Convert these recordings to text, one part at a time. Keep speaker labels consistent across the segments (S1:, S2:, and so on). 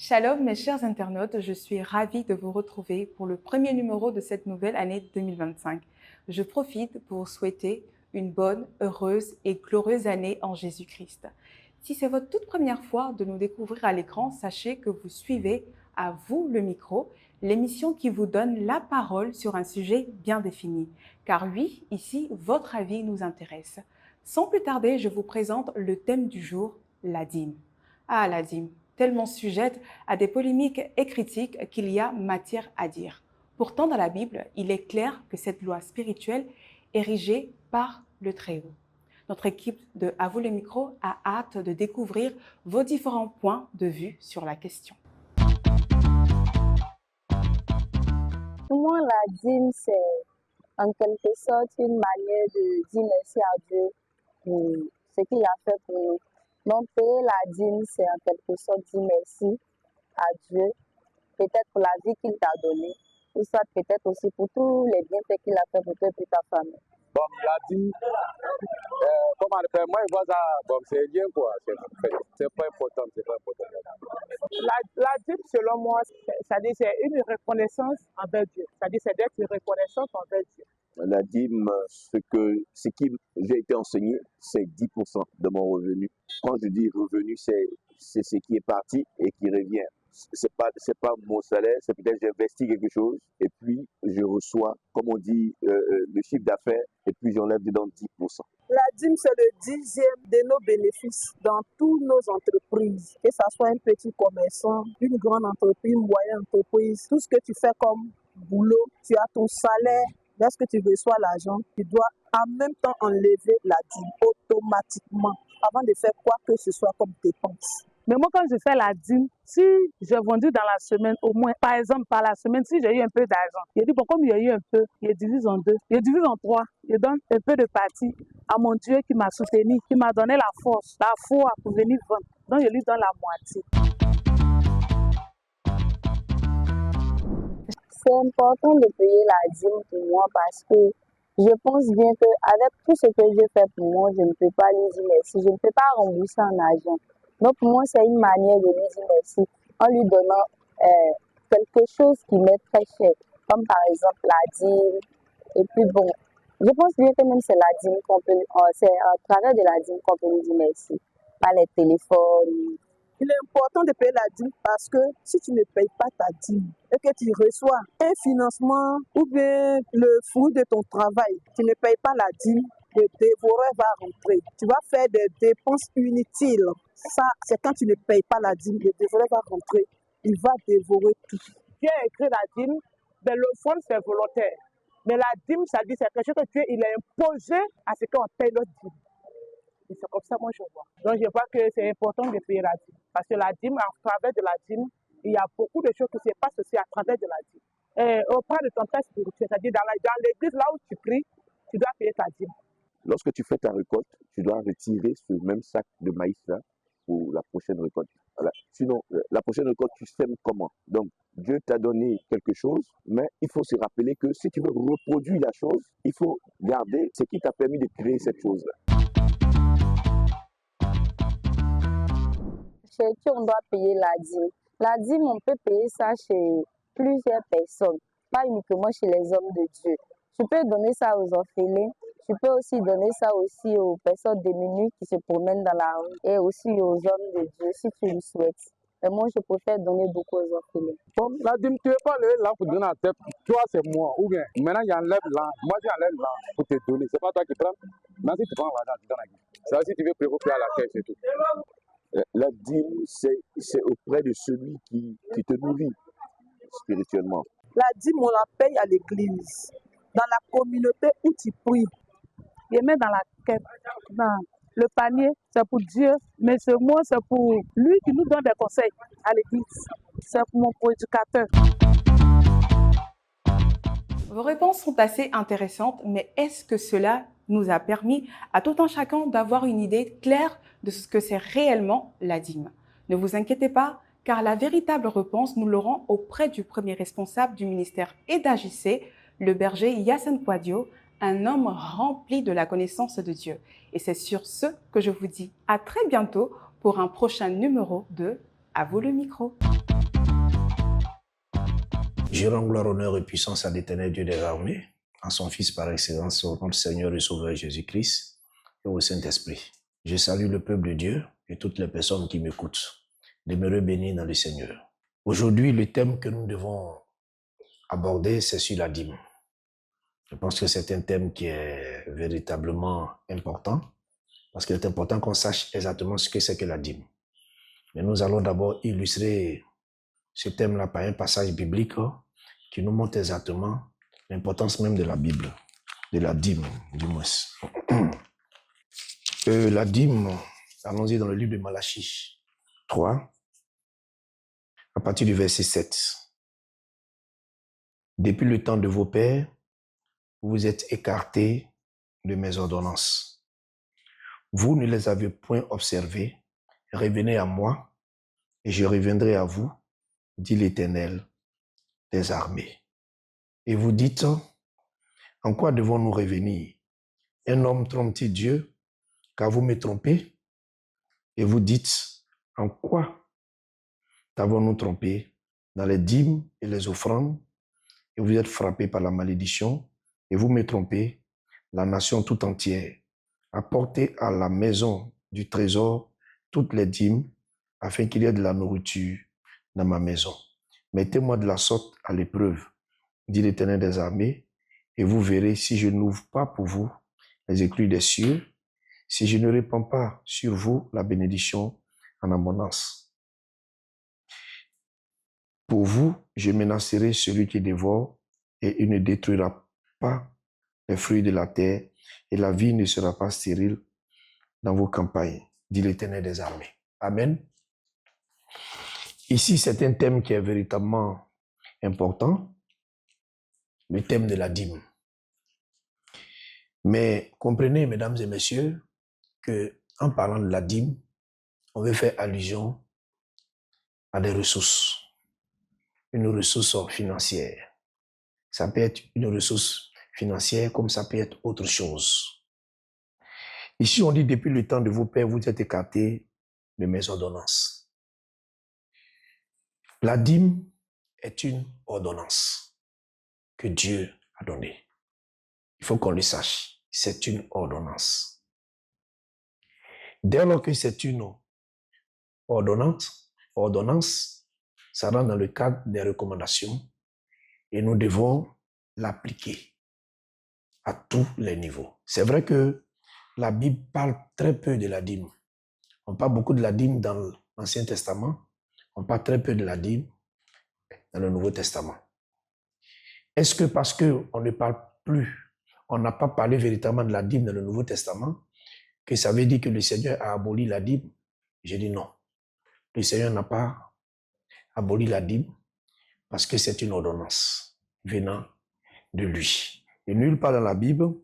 S1: Shalom mes chers internautes, je suis ravie de vous retrouver pour le premier numéro de cette nouvelle année 2025. Je profite pour vous souhaiter une bonne, heureuse et glorieuse année en Jésus-Christ. Si c'est votre toute première fois de nous découvrir à l'écran, sachez que vous suivez À vous le micro, l'émission qui vous donne la parole sur un sujet bien défini. Car oui, ici, votre avis nous intéresse. Sans plus tarder, je vous présente le thème du jour, la dîme. Ah, la dîme, tellement sujette à des polémiques et critiques qu'il y a matière à dire. Pourtant, dans la Bible, il est clair que cette loi spirituelle est érigée par le Très-Haut. Notre équipe de À vous le micro a hâte de découvrir vos différents points de vue sur la question.
S2: Pour moi, la dîme, c'est en quelque sorte une manière de dire merci à Dieu pour ce qu'il a fait pour nous. Donc, payer la dîme, c'est en quelque sorte dire merci à Dieu, peut-être pour la vie qu'il t'a donnée, ou soit peut-être aussi pour tous les bienfaits qu'il a fait pour toi et pour ta famille.
S3: Bon, la dîme, comment le faire? Moi, je vois ça, bon, c'est bien quoi, c'est pas important, c'est pas important.
S4: La dîme, selon moi, c'est une reconnaissance envers Dieu. C'est-à-dire, c'est d'être reconnaissance envers Dieu.
S5: La dîme, ce qui j'ai été enseigné, c'est 10% de mon revenu. Quand je dis revenu, c'est ce qui est parti et qui revient. C'est pas mon salaire, c'est peut-être j'investis quelque chose et puis je reçois, comme on dit, le chiffre d'affaires et puis j'enlève dedans 10%.
S4: La dîme, c'est le 10e de nos bénéfices dans toutes nos entreprises. Que ce soit un petit commerçant, une grande entreprise, une moyenne entreprise, tout ce que tu fais comme boulot, tu as ton salaire. Lorsque tu reçois l'argent, tu dois en même temps enlever la dîme automatiquement avant de faire quoi que ce soit comme dépense.
S6: Mais moi, quand je fais la dîme, si j'ai vendu dans la semaine, au moins, par exemple, par la semaine, si j'ai eu un peu d'argent, je dis, bon, comme il y a eu un peu, je divise en deux, je divise en trois, je donne un peu de partie à mon Dieu qui m'a soutenu, qui m'a donné la force, la foi pour venir vendre. Donc, je lui donne la moitié.
S2: C'est important de payer la dîme pour moi parce que je pense bien qu'avec tout ce que j'ai fait pour moi, je ne peux pas lui dire merci, je ne peux pas rembourser en argent. Donc pour moi, c'est une manière de lui dire merci en lui donnant quelque chose qui m'est très cher, comme par exemple la dîme. Et puis bon, je pense bien que même c'est la dîme c'est à travers de la dîme qu'on peut lui dire merci, pas les téléphones.
S4: Il est important de payer la dîme parce que si tu ne payes pas ta dîme et que tu reçois un financement ou bien le fruit de ton travail, tu ne payes pas la dîme, le dévoreur va rentrer. Tu vas faire des dépenses inutiles. Ça, c'est quand tu ne payes pas la dîme, le dévoreur va rentrer. Il va dévorer tout. Dieu a écrit la dîme, mais le fond, c'est volontaire. Mais la dîme, ça dit, c'est quelque chose que Dieu il a imposé à ce qu'on paye notre dîme. Et c'est comme ça moi je vois. Donc je vois que c'est important de payer la dîme. Parce que la dîme, à travers de la dîme, il y a beaucoup de choses qui se passent aussi à travers de la dîme. Et auprès de ton père spirituel, c'est-à-dire dans l'église là où tu pries, tu dois payer ta dîme.
S5: Lorsque tu fais ta récolte, tu dois retirer ce même sac de maïs-là pour la prochaine récolte. Voilà. Sinon, la prochaine récolte, tu sèmes comment? Donc, Dieu t'a donné quelque chose, mais il faut se rappeler que si tu veux reproduire la chose, il faut garder ce qui t'a permis de créer cette chose-là.
S2: Chez qui on doit payer la dîme. La dîme, on peut payer ça chez plusieurs personnes, pas uniquement chez les hommes de Dieu. Tu peux donner ça aux orphelins, tu peux aussi donner ça aussi aux personnes démunies qui se promènent dans la rue et aussi aux hommes de Dieu si tu le souhaites. Mais moi, je préfère donner beaucoup aux orphelins.
S3: Bon, la dîme, tu ne veux pas lever là pour donner à tête. Toi, c'est moi. Ou bien, maintenant, j'enlève là. Moi, j'enlève là pour te donner. C'est pas toi qui prends. Mais si tu prends l'argent, tu donnes à qui? Ça, si tu veux préoccuper à la caisse et tout.
S5: La dîme, c'est auprès de celui qui te nourrit spirituellement.
S4: La dîme, on la paye à l'église, dans la communauté où tu pries.
S6: Je mets dans la caisse, dans le panier, c'est pour Dieu, mais ce mot, c'est pour lui qui nous donne des conseils à l'église. C'est pour mon prédicateur.
S1: Vos réponses sont assez intéressantes, mais est-ce que cela nous a permis à tout un chacun d'avoir une idée claire de ce que c'est réellement la dîme? Ne vous inquiétez pas, car la véritable réponse, nous l'aurons auprès du premier responsable du ministère EDAJC, le berger Yassine Kouadio, un homme rempli de la connaissance de Dieu. Et c'est sur ce que je vous dis à très bientôt pour un prochain numéro de À vous le micro.
S7: Je rends gloire, honneur et puissance à l'Éternel Dieu des armées, à son Fils par excellence, au nom du Seigneur et Sauveur Jésus-Christ et au Saint-Esprit. Je salue le peuple de Dieu et toutes les personnes qui m'écoutent. Demeurez bénis dans le Seigneur. Aujourd'hui, le thème que nous devons aborder, c'est sur la dîme. Je pense que c'est un thème qui est véritablement important, parce qu'il est important qu'on sache exactement ce que c'est que la dîme. Mais nous allons d'abord illustrer ce thème-là par un passage biblique qui nous montre exactement l'importance même de la Bible, de la dîme, du moins. La dîme, allons-y dans le livre de Malachie 3, à partir du verset 7. Depuis le temps de vos pères, vous vous êtes écartés de mes ordonnances. Vous ne les avez point observées. Revenez à moi, et je reviendrai à vous, dit l'Éternel des armées. Et vous dites, en quoi devons-nous revenir? Un homme trompe-t-il Dieu, car vous me trompez? Et vous dites, en quoi t'avons-nous trompé? Dans les dîmes et les offrandes, et vous êtes frappés par la malédiction, et vous me trompez, la nation tout entière. Apportez à la maison du trésor toutes les dîmes, afin qu'il y ait de la nourriture dans ma maison. Mettez-moi de la sorte à l'épreuve, dit l'Éternel des armées, et vous verrez si je n'ouvre pas pour vous les écluses des cieux, si je ne répands pas sur vous la bénédiction en abondance. Pour vous, je menacerai celui qui dévore, et il ne détruira pas les fruits de la terre, et la vie ne sera pas stérile dans vos campagnes, dit l'Éternel des armées. Amen. Ici, c'est un thème qui est véritablement important, le thème de la dîme. Mais comprenez, mesdames et messieurs, que en parlant de la dîme, on veut faire allusion à des ressources, une ressource financière. Ça peut être une ressource financière comme ça peut être autre chose. Ici, on dit depuis le temps de vos pères, vous êtes écartés de mes ordonnances. La dîme est une ordonnance que Dieu a donnée. Il faut qu'on le sache. C'est une ordonnance. Dès lors que c'est une ordonnance, ça rentre dans le cadre des recommandations et nous devons l'appliquer à tous les niveaux. C'est vrai que la Bible parle très peu de la dîme. On parle beaucoup de la dîme dans l'Ancien Testament, on parle très peu de la dîme dans le Nouveau Testament. Est-ce que parce qu'on ne parle plus, on n'a pas parlé véritablement de la dîme dans le Nouveau Testament, que ça veut dire que le Seigneur a aboli la dîme? J'ai dit non. Le Seigneur n'a pas aboli la dîme parce que c'est une ordonnance venant de lui. Et nulle part dans la Bible,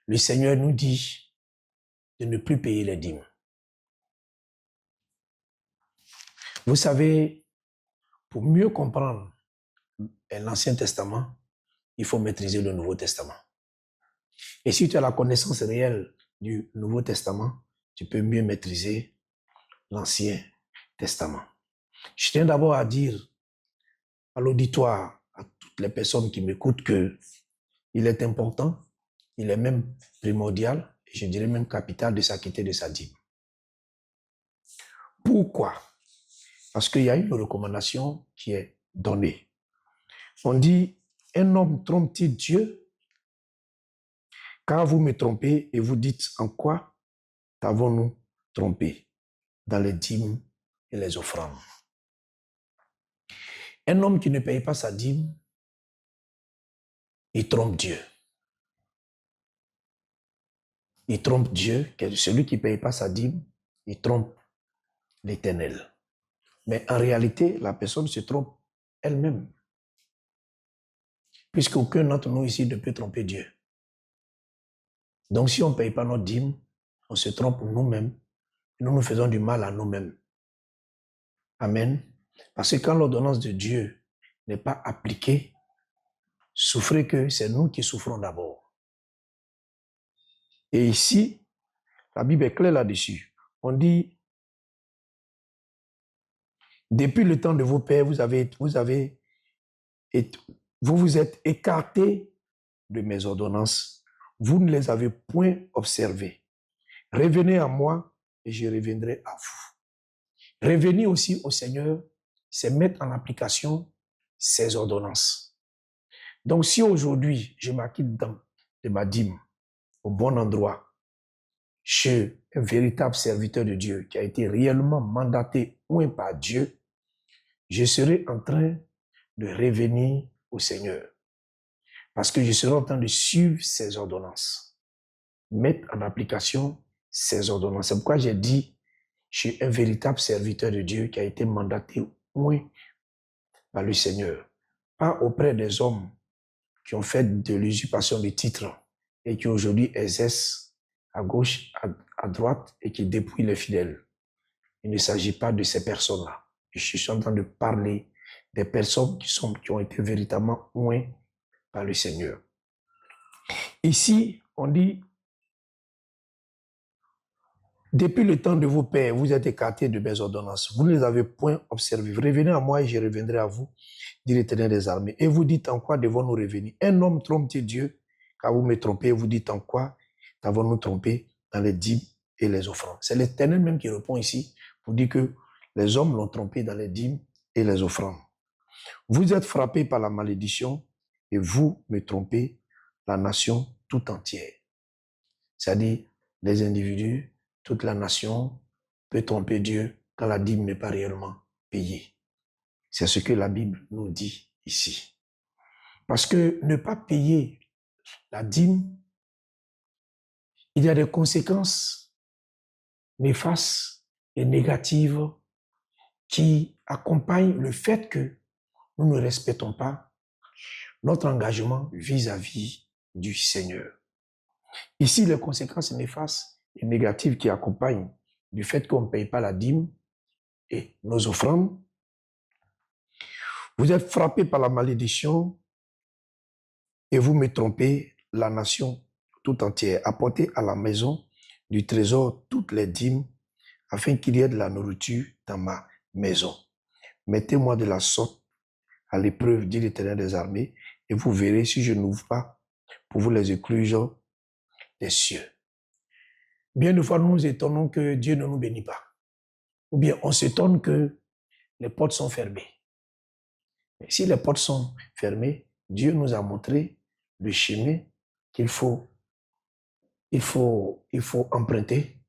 S7: le Seigneur nous dit de ne plus payer les dîmes. Vous savez, pour mieux comprendre l'Ancien Testament, il faut maîtriser le Nouveau Testament. Et si tu as la connaissance réelle du Nouveau Testament, tu peux mieux maîtriser l'Ancien Testament. Je tiens d'abord à dire à l'auditoire, à toutes les personnes qui m'écoutent, qu'il est important, il est même primordial, et je dirais même capital de s'acquitter de sa dîme. Pourquoi? Parce qu'il y a une recommandation qui est donnée. On dit, un homme trompe-t-il Dieu? Car vous me trompez et vous dites, en quoi t'avons-nous trompé? Dans les dîmes et les offrandes. Un homme qui ne paye pas sa dîme, il trompe Dieu. Il trompe Dieu, celui qui ne paye pas sa dîme, il trompe l'Éternel. Mais en réalité, la personne se trompe elle-même. Puisqu'aucun d'entre nous ici ne peut tromper Dieu. Donc si on ne paye pas notre dîme, on se trompe nous-mêmes. Nous nous faisons du mal à nous-mêmes. Amen. Parce que quand l'ordonnance de Dieu n'est pas appliquée, souffrez que c'est nous qui souffrons d'abord. Et ici, la Bible est claire là-dessus. On dit, depuis le temps de vos pères, vous avez Et vous vous êtes écartés de mes ordonnances. Vous ne les avez point observées. Revenez à moi et je reviendrai à vous. Revenir aussi au Seigneur, c'est mettre en application ses ordonnances. Donc si aujourd'hui je m'acquitte de ma dîme au bon endroit, chez un véritable serviteur de Dieu qui a été réellement mandaté par Dieu, je serai en train de revenir au Seigneur. Parce que je serai en train de suivre ses ordonnances. Mettre en application ses ordonnances. C'est pourquoi j'ai dit, je suis un véritable serviteur de Dieu qui a été mandaté par le Seigneur. Pas auprès des hommes qui ont fait de l'usurpation de titres et qui aujourd'hui exercent à gauche, à droite et qui dépouillent les fidèles. Il ne s'agit pas de ces personnes-là. Je suis en train de parler des personnes qui ont été véritablement oints par le Seigneur. Ici, on dit, depuis le temps de vos pères, vous êtes écartés de mes ordonnances. Vous ne les avez point observées. Revenez à moi et je reviendrai à vous, dit l'Éternel des armées. Et vous dites en quoi devons-nous revenir? Un homme trompe-t-il Dieu? Car vous me trompez, vous dites en quoi devons-nous tromper? Dans les dîmes et les offrandes. C'est l'Éternel même qui répond ici. Vous dit que les hommes l'ont trompé dans les dîmes et les offrandes. Vous êtes frappés par la malédiction et vous me trompez, la nation tout entière. C'est-à-dire les individus, toute la nation peut tromper Dieu quand la dîme n'est pas réellement payée. C'est ce que la Bible nous dit ici. Parce que ne pas payer la dîme, il y a des conséquences néfastes et négatives qui accompagnent le fait que nous ne respectons pas notre engagement vis-à-vis du Seigneur. Ici, les conséquences néfastes et négatives qui accompagnent du fait qu'on ne paye pas la dîme et nos offrandes. Vous êtes frappés par la malédiction et vous me trompez, la nation tout entière. Apportez à la maison du trésor toutes les dîmes afin qu'il y ait de la nourriture dans ma maison. Mettez-moi de la sorte à l'épreuve, dit l'Éternel des armées, et vous verrez si je n'ouvre pas pour vous les écluses des cieux. Bien de fois, nous nous étonnons que Dieu ne nous bénit pas. Ou bien on s'étonne que les portes sont fermées. Mais si les portes sont fermées, Dieu nous a montré le chemin qu'il faut emprunter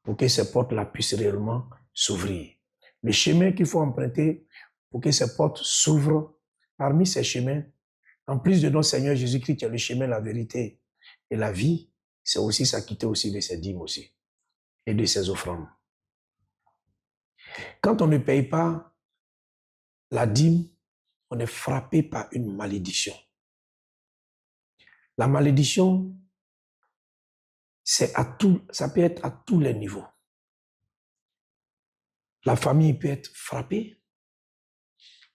S7: pour que ces portes-là puissent réellement s'ouvrir. Le chemin qu'il faut emprunter pour que ces portes s'ouvrent, parmi ces chemins, en plus de notre Seigneur Jésus-Christ qui est le chemin, la vérité et la vie, c'est aussi s'acquitter aussi de ses dîmes aussi et de ses offrandes. Quand on ne paye pas la dîme, on est frappé par une malédiction. La malédiction, ça peut être à tous les niveaux. La famille peut être frappée.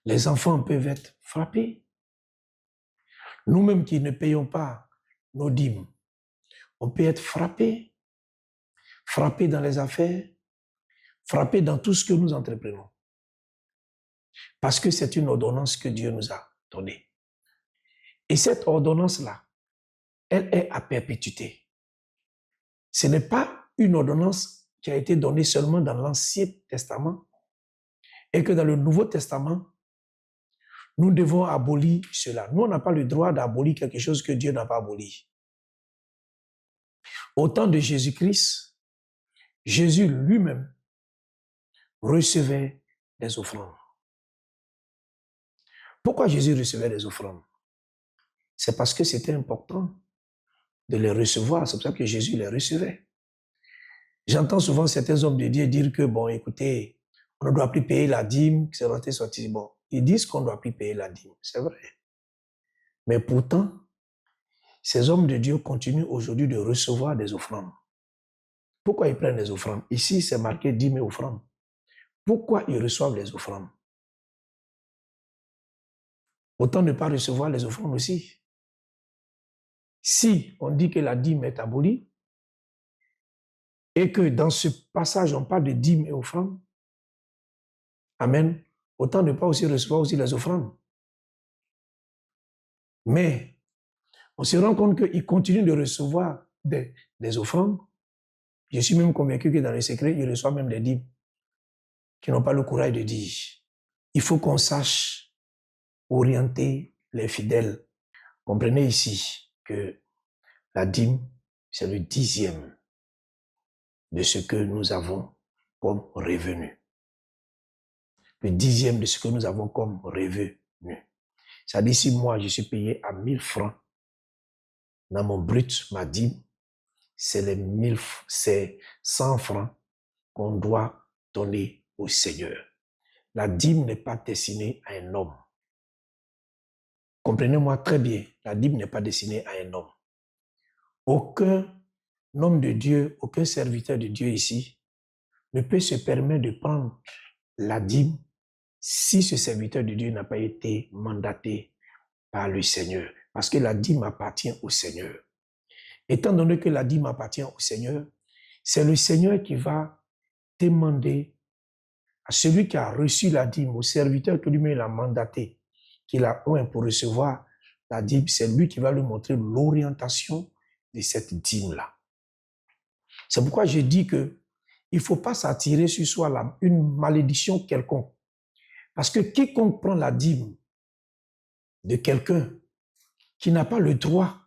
S7: Les enfants peuvent être frappés. Nous-mêmes qui ne payons pas nos dîmes, on peut être frappés dans les affaires, frappés dans tout ce que nous entreprenons. Parce que c'est une ordonnance que Dieu nous a donnée. Et cette ordonnance-là, elle est à perpétuité. Ce n'est pas une ordonnance qui a été donnée seulement dans l'Ancien Testament et que dans le Nouveau Testament, nous devons abolir cela. Nous, on n'a pas le droit d'abolir quelque chose que Dieu n'a pas aboli. Au temps de Jésus-Christ, Jésus lui-même recevait des offrandes. Pourquoi Jésus recevait des offrandes? C'est parce que c'était important de les recevoir. C'est pour ça que Jésus les recevait. J'entends souvent certains hommes de Dieu dire que, bon, écoutez, on ne doit plus payer la dîme, que c'est rentré sorti. Bon, ils disent qu'on ne doit plus payer la dîme, c'est vrai. Mais pourtant, ces hommes de Dieu continuent aujourd'hui de recevoir des offrandes. Pourquoi ils prennent des offrandes? Ici, c'est marqué dîme et offrandes. Pourquoi ils reçoivent les offrandes? Autant ne pas recevoir les offrandes aussi. Si on dit que la dîme est abolie, et que dans ce passage, on parle de dîme et offrandes, amen, autant ne pas aussi recevoir aussi les offrandes. Mais on se rend compte qu'il continue de recevoir des offrandes. Je suis même convaincu que dans le secret, il reçoit même des dîmes qui n'ont pas le courage de dire. Il faut qu'on sache orienter les fidèles. Comprenez ici que la dîme, c'est le 10e de ce que nous avons comme revenu. Le 10e de ce que nous avons comme revenu. C'est-à-dire, si moi, je suis payé à 1000 francs, dans mon brut, ma dîme, c'est 100 francs qu'on doit donner au Seigneur. La dîme n'est pas destinée à un homme. Comprenez-moi très bien, la dîme n'est pas destinée à un homme. Aucun homme de Dieu, aucun serviteur de Dieu ici ne peut se permettre de prendre la dîme si ce serviteur de Dieu n'a pas été mandaté par le Seigneur. Parce que la dîme appartient au Seigneur. Étant donné que la dîme appartient au Seigneur, c'est le Seigneur qui va demander à celui qui a reçu la dîme, au serviteur que lui-même a mandaté, qu'il a oint pour recevoir la dîme, c'est lui qui va lui montrer l'orientation de cette dîme-là. C'est pourquoi je dis que il ne faut pas s'attirer sur soi une malédiction quelconque. Parce que quiconque prend la dîme de quelqu'un qui n'a pas le droit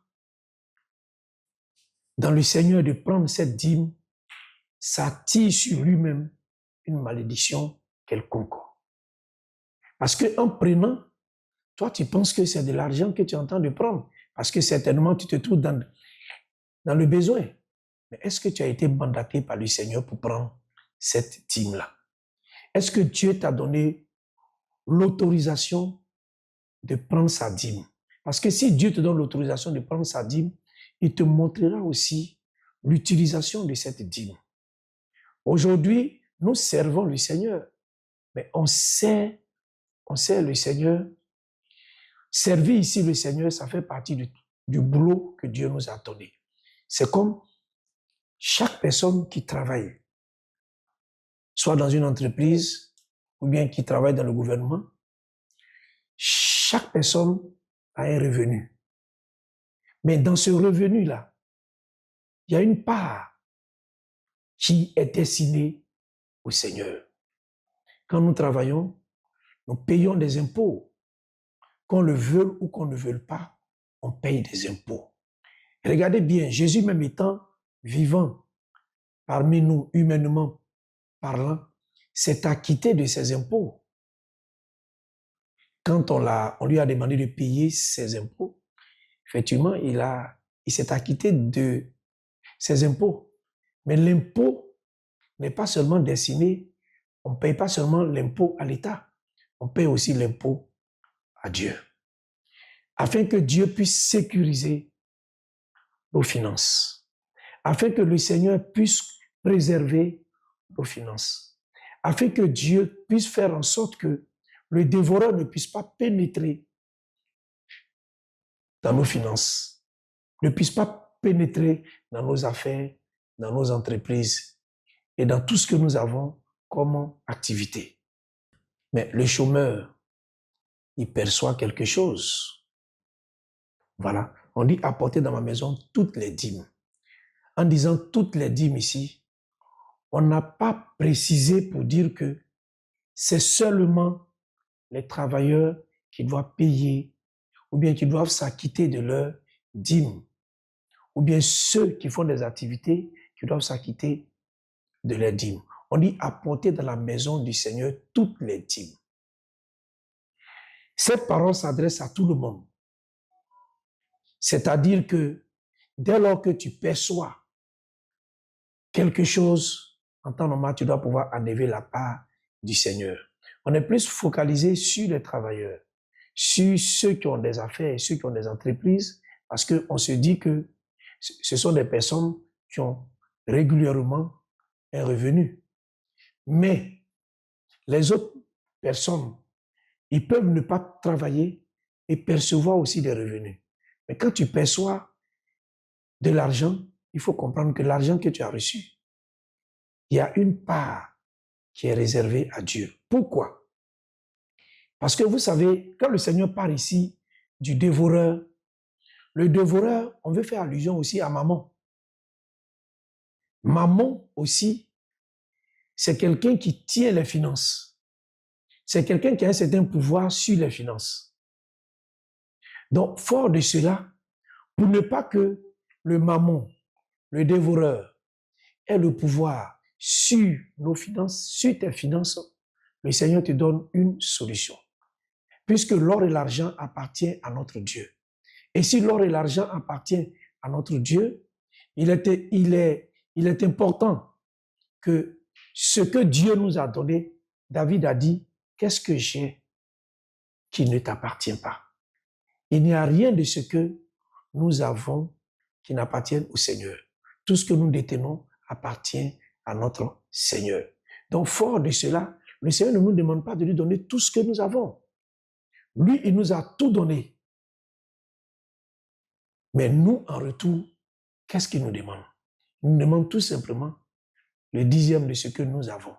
S7: dans le Seigneur de prendre cette dîme, s'attire sur lui-même une malédiction quelconque. Parce qu'en prenant, toi tu penses que c'est de l'argent que tu es en train de prendre, parce que certainement tu te trouves dans le besoin. Mais est-ce que tu as été mandaté par le Seigneur pour prendre cette dîme-là? Est-ce que Dieu t'a donné l'autorisation de prendre sa dîme? Parce que si Dieu te donne l'autorisation de prendre sa dîme, il te montrera aussi l'utilisation de cette dîme. Aujourd'hui, nous servons le Seigneur, mais on sert le Seigneur. Servir ici le Seigneur, ça fait partie du boulot que Dieu nous a donné. C'est comme chaque personne qui travaille, soit dans une entreprise ou bien qui travaille dans le gouvernement, chaque personne a un revenu. Mais dans ce revenu-là, il y a une part qui est destinée au Seigneur. Quand nous travaillons, nous payons des impôts. Qu'on le veuille ou qu'on ne veuille pas, on paye des impôts. Regardez bien, Jésus même étant vivant parmi nous, humainement parlant, s'est acquitté de ses impôts. Quand on lui a demandé de payer ses impôts, effectivement, il s'est acquitté de ses impôts. Mais l'impôt n'est pas seulement destiné, on ne paye pas seulement l'impôt à l'État, on paye aussi l'impôt à Dieu, afin que Dieu puisse sécuriser nos finances, afin que le Seigneur puisse préserver nos finances, afin que Dieu puisse faire en sorte que le dévoreur ne puisse pas pénétrer dans nos finances, ne puisse pas pénétrer dans nos affaires, dans nos entreprises et dans tout ce que nous avons comme activité. Mais le chômeur, il perçoit quelque chose. Voilà. On dit apporter dans ma maison toutes les dîmes. En disant toutes les dîmes ici, on n'a pas précisé pour dire que c'est seulement les travailleurs qui doivent payer ou bien qui doivent s'acquitter de leurs dîmes ou bien ceux qui font des activités qui doivent s'acquitter de leurs dîmes. On dit apporter dans la maison du Seigneur toutes les dîmes. Cette parole s'adresse à tout le monde. C'est-à-dire que dès lors que tu perçois quelque chose, en temps normal, tu dois pouvoir enlever la part du Seigneur. On est plus focalisé sur les travailleurs, sur ceux qui ont des affaires, ceux qui ont des entreprises, parce qu'on se dit que ce sont des personnes qui ont régulièrement un revenu. Mais les autres personnes, ils peuvent ne pas travailler et percevoir aussi des revenus. Mais quand tu perçois de l'argent, il faut comprendre que l'argent que tu as reçu, il y a une part qui est réservée à Dieu. Pourquoi? Parce que vous savez, quand le Seigneur parle ici du dévoreur, Le dévoreur, on veut faire allusion aussi à maman. Maman aussi, c'est quelqu'un qui tient les finances. C'est quelqu'un qui a un certain pouvoir sur les finances. Donc, fort de cela, pour ne pas que le mammon, le dévoreur, ait le pouvoir sur nos finances, sur tes finances, le Seigneur te donne une solution. Puisque l'or et l'argent appartiennent à notre Dieu. Et si l'or et l'argent appartiennent à notre Dieu, il est important que ce que Dieu nous a donné, David a dit, qu'est-ce que j'ai qui ne t'appartient pas? Il n'y a rien de ce que nous avons qui n'appartienne au Seigneur. Tout ce que nous détenons appartient à notre Seigneur. Donc, fort de cela, le Seigneur ne nous demande pas de lui donner tout ce que nous avons. Lui, il nous a tout donné. Mais nous, en retour, qu'est-ce qu'il nous demande? Il nous demande tout simplement le 10e de ce que nous avons.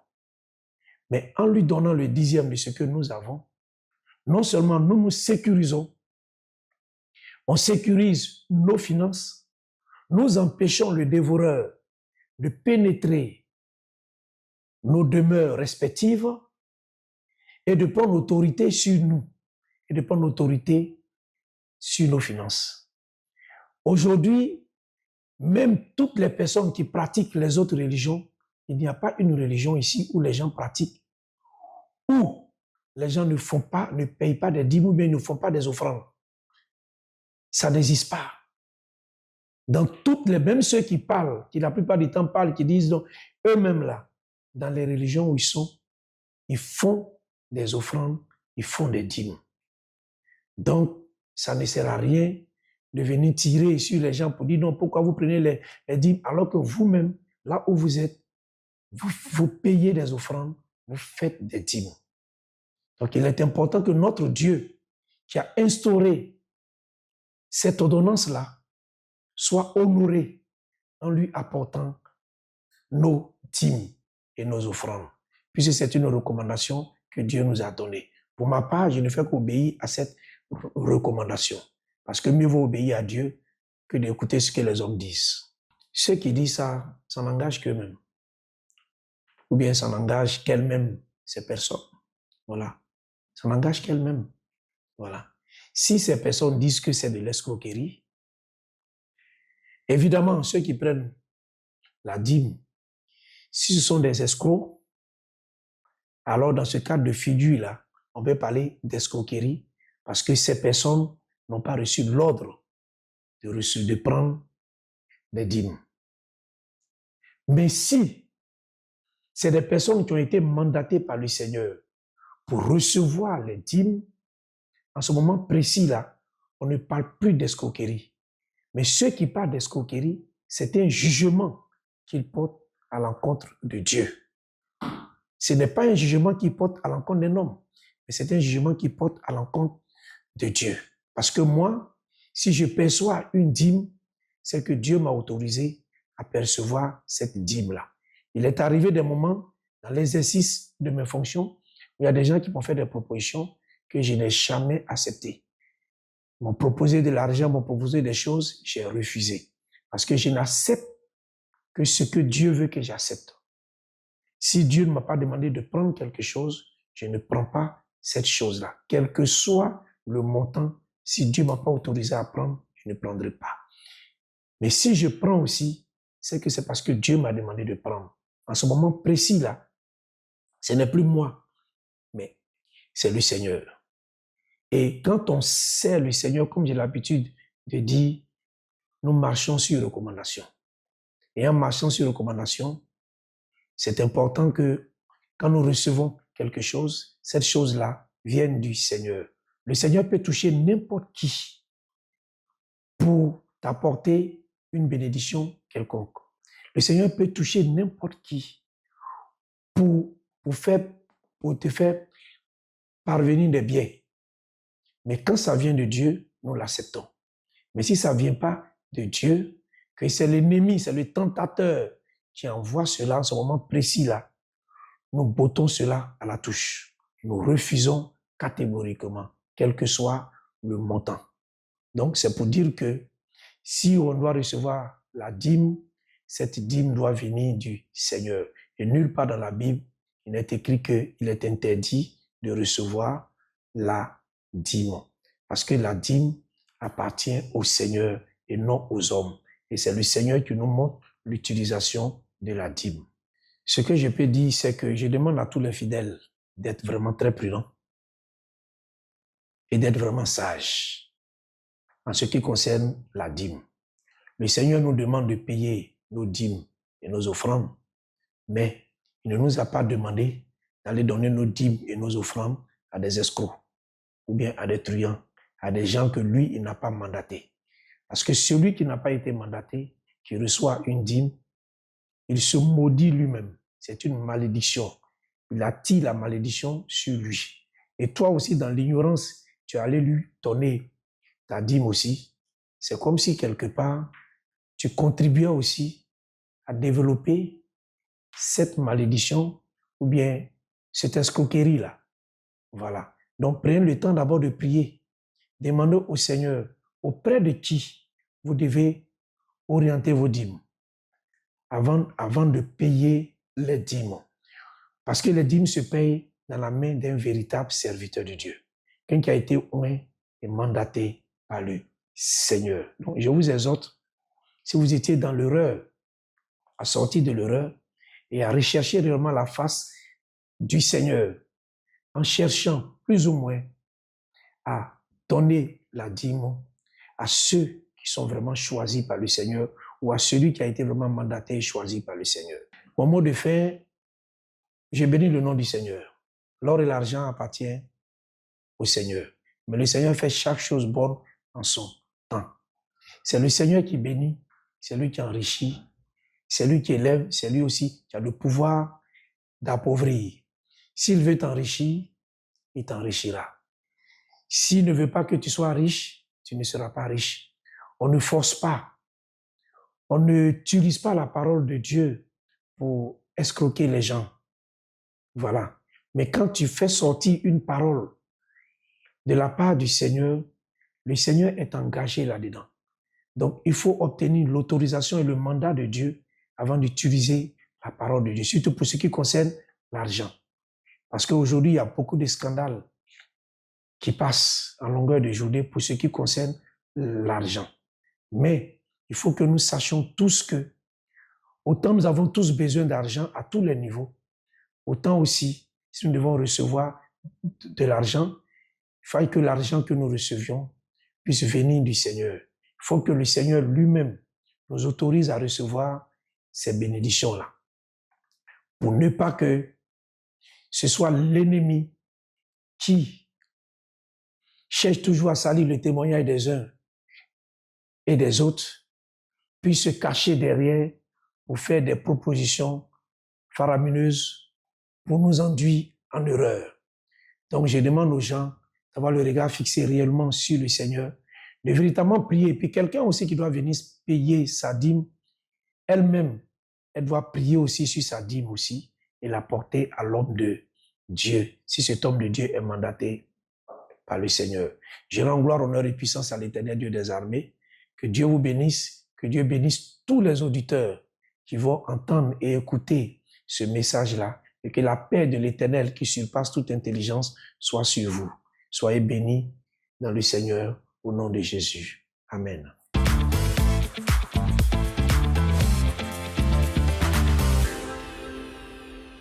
S7: Mais en lui donnant le 10e de ce que nous avons, non seulement nous nous sécurisons, on sécurise nos finances, nous empêchons le dévoreur de pénétrer nos demeures respectives et de prendre autorité sur nous et de prendre autorité sur nos finances. Aujourd'hui, même toutes les personnes qui pratiquent les autres religions, il n'y a pas une religion ici où les gens pratiquent, où les gens ne payent pas des dîmes ou bien ne font pas des offrandes. Ça n'existe pas. Dans toutes les, même ceux qui parlent, qui la plupart du temps parlent, qui disent donc, eux-mêmes là, dans les religions où ils sont, ils font des offrandes, ils font des dîmes. Donc, ça ne sert à rien de venir tirer sur les gens pour dire non, pourquoi vous prenez les dîmes alors que vous-même, là où vous êtes, vous payez des offrandes, vous faites des dîmes. Donc, il est important que notre Dieu, qui a instauré cette ordonnance-là, soit honoré en lui apportant nos dîmes et nos offrandes. Puisque c'est une recommandation que Dieu nous a donnée. Pour ma part, je ne fais qu'obéir à cette recommandation. Parce que mieux vaut obéir à Dieu que d'écouter ce que les hommes disent. Ceux qui disent ça, ça n'engage qu'eux-mêmes. Ou bien ça n'engage qu'elles-mêmes, ces personnes. Voilà. Ça n'engage qu'elles-mêmes. Voilà. Si ces personnes disent que c'est de l'escroquerie, évidemment, ceux qui prennent la dîme, si ce sont des escrocs, alors dans ce cadre de figure-là, on peut parler d'escroquerie parce que ces personnes n'ont pas reçu l'ordre de prendre des dîmes. Mais si c'est des personnes qui ont été mandatées par le Seigneur pour recevoir les dîmes, en ce moment précis-là, on ne parle plus d'escroquerie. Mais ceux qui parlent d'escroquerie, c'est un jugement qu'ils portent à l'encontre de Dieu. Ce n'est pas un jugement qu'ils portent à l'encontre d'un homme, mais c'est un jugement qu'ils portent à l'encontre de Dieu. Parce que moi, si je perçois une dîme, c'est que Dieu m'a autorisé à percevoir cette dîme-là. Il est arrivé des moments dans l'exercice de mes fonctions où il y a des gens qui m'ont fait des propositions que je n'ai jamais acceptées. Ils m'ont proposé de l'argent, m'ont proposé des choses, j'ai refusé. Parce que je n'accepte que ce que Dieu veut que j'accepte. Si Dieu ne m'a pas demandé de prendre quelque chose, je ne prends pas cette chose-là. Quel que soit le montant, si Dieu ne m'a pas autorisé à prendre, je ne prendrai pas. Mais si je prends aussi, c'est que c'est parce que Dieu m'a demandé de prendre. En ce moment précis-là, ce n'est plus moi, mais c'est le Seigneur. Et quand on sait le Seigneur, comme j'ai l'habitude de dire, nous marchons sur recommandation. Et en marchant sur recommandation, c'est important que quand nous recevons quelque chose, cette chose-là vienne du Seigneur. Le Seigneur peut toucher n'importe qui pour t'apporter une bénédiction quelconque. Le Seigneur peut toucher n'importe qui pour te faire parvenir des biens. Mais quand ça vient de Dieu, nous l'acceptons. Mais si ça ne vient pas de Dieu, que c'est l'ennemi, c'est le tentateur qui envoie cela en ce moment précis-là, nous bottons cela à la touche. Nous refusons catégoriquement, quel que soit le montant. Donc, c'est pour dire que si on doit recevoir la dîme, cette dîme doit venir du Seigneur. Et nulle part dans la Bible, il n'est écrit qu'il est interdit de recevoir la dîme. Parce que la dîme appartient au Seigneur et non aux hommes. Et c'est le Seigneur qui nous montre l'utilisation de la dîme. Ce que je peux dire, c'est que je demande à tous les fidèles d'être vraiment très prudents et d'être vraiment sages en ce qui concerne la dîme. Le Seigneur nous demande de payer nos dîmes et nos offrandes, mais il ne nous a pas demandé d'aller donner nos dîmes et nos offrandes à des escrocs ou bien à des truands, à des gens que lui, il n'a pas mandatés. Parce que celui qui n'a pas été mandaté, qui reçoit une dîme, il se maudit lui-même. C'est une malédiction. Il attire la malédiction sur lui. Et toi aussi, dans l'ignorance, tu es allé lui donner ta dîme aussi. C'est comme si quelque part, tu contribuais aussi à développer cette malédiction ou bien cette escroquerie-là. Voilà. Donc, prenez le temps d'abord de prier. Demandez au Seigneur auprès de qui vous devez orienter vos dîmes avant de payer les dîmes. Parce que les dîmes se payent dans la main d'un véritable serviteur de Dieu. Quelqu'un qui a été oint et mandaté par le Seigneur. Donc, je vous exhorte, si vous étiez dans l'erreur, à sortir de l'erreur et à rechercher réellement la face du Seigneur en cherchant plus ou moins à donner la dîme à ceux qui sont vraiment choisis par le Seigneur ou à celui qui a été vraiment mandaté et choisi par le Seigneur. Mon mot de fin, je bénis le nom du Seigneur. L'or et l'argent appartiennent au Seigneur. Mais le Seigneur fait chaque chose bonne en son temps. C'est le Seigneur qui bénit, c'est lui qui enrichit, c'est lui qui élève, c'est lui aussi qui a le pouvoir d'appauvrir. S'il veut t'enrichir, il t'enrichira. S'il ne veut pas que tu sois riche, tu ne seras pas riche. On ne force pas. On n'utilise pas la parole de Dieu pour escroquer les gens. Voilà. Mais quand tu fais sortir une parole de la part du Seigneur, le Seigneur est engagé là-dedans. Donc, il faut obtenir l'autorisation et le mandat de Dieu avant d'utiliser la parole de Dieu, surtout pour ce qui concerne l'argent. Parce qu'aujourd'hui, il y a beaucoup de scandales qui passent en longueur de journée pour ce qui concerne l'argent. Mais il faut que nous sachions tous que autant nous avons tous besoin d'argent à tous les niveaux, autant aussi, si nous devons recevoir de l'argent, il faut que l'argent que nous recevions puisse venir du Seigneur. Il faut que le Seigneur lui-même nous autorise à recevoir ces bénédictions-là. Pour ne pas que ce soit l'ennemi qui cherche toujours à salir le témoignage des uns et des autres, puisse se cacher derrière pour faire des propositions faramineuses pour nous enduire en erreur. Donc, je demande aux gens d'avoir le regard fixé réellement sur le Seigneur, de véritablement prier. Et puis, quelqu'un aussi qui doit venir payer sa dîme, elle-même, elle doit prier aussi sur sa dîme aussi et la porter à l'homme de Dieu, si cet homme de Dieu est mandaté par le Seigneur. Je rends gloire, honneur et puissance à l'Éternel Dieu des armées. Que Dieu vous bénisse, que Dieu bénisse tous les auditeurs qui vont entendre et écouter ce message-là, et que la paix de l'Éternel qui surpasse toute intelligence soit sur vous. Soyez bénis dans le Seigneur au nom de Jésus. Amen.